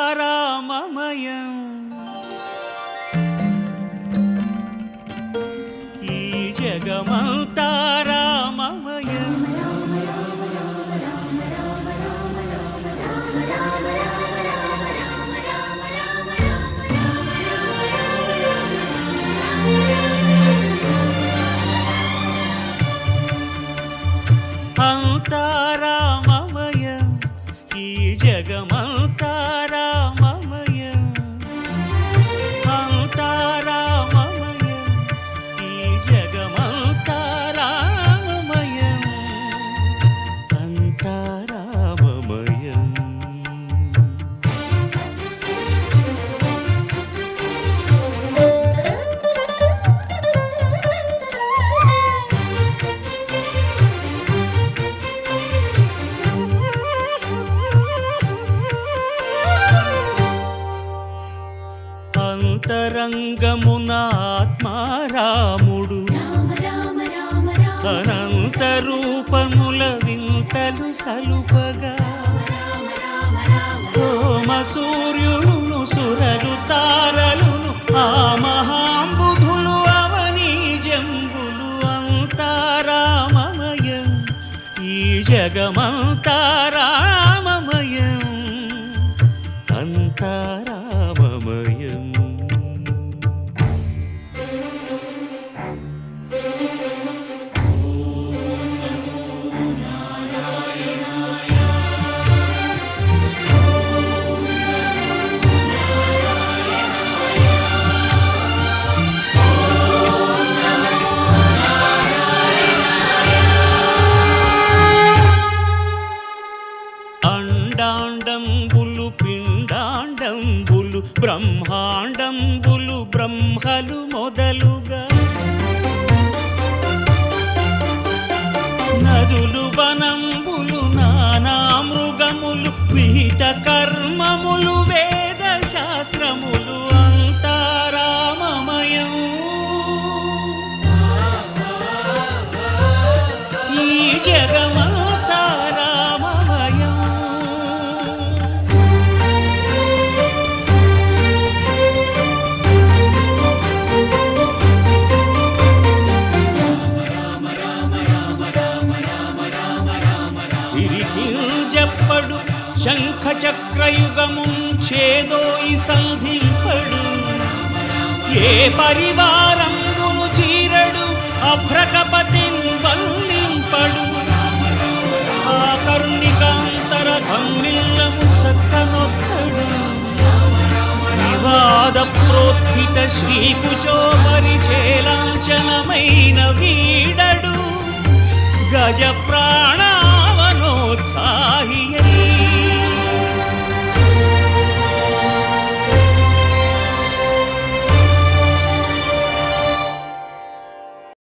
అంతారామమయం ఈ జగమంతారామమయం అంతారామమయం ఈ జగమంతారామమయం అంతారామమయం ఈ జగమంతారామమయం అంతారామమయం అంతరంగమున ఆత్మారాముడు అనంత రూపముల వింతలు సలుపగా సోమ సూర్యులను సురలు తారలును ఆ మహాంబుధులు అవనీ జంబులు అంతారామమయం ఈ జగమంతారామమయం అంతారామమయం అండాండంబులు పిండాండంబులు బ్రహ్మాండంబులు బ్రహ్మలు మొదలుగా నదులు వనంబులు నానా మృగములు విహిత కర్మములు వేద శాస్త్రములు అంతారామమయం ఈ జగమంతారామమయం సిరికింజప్పడు శంఖ చక్రయుగముంచేదోయి సంధింపడు ఏ పరివారంబును చీరడు అభ్రకపతిన్ వల్లింపడు ఆ కరుణికాంతర ధమ్మిల్లము చక్కనొక్కడు వివాద ప్రోత్థిత శ్రీకుచో పరిచేలాంఛనమైన వీడడు గజ ప్రాణావనోత్సాహి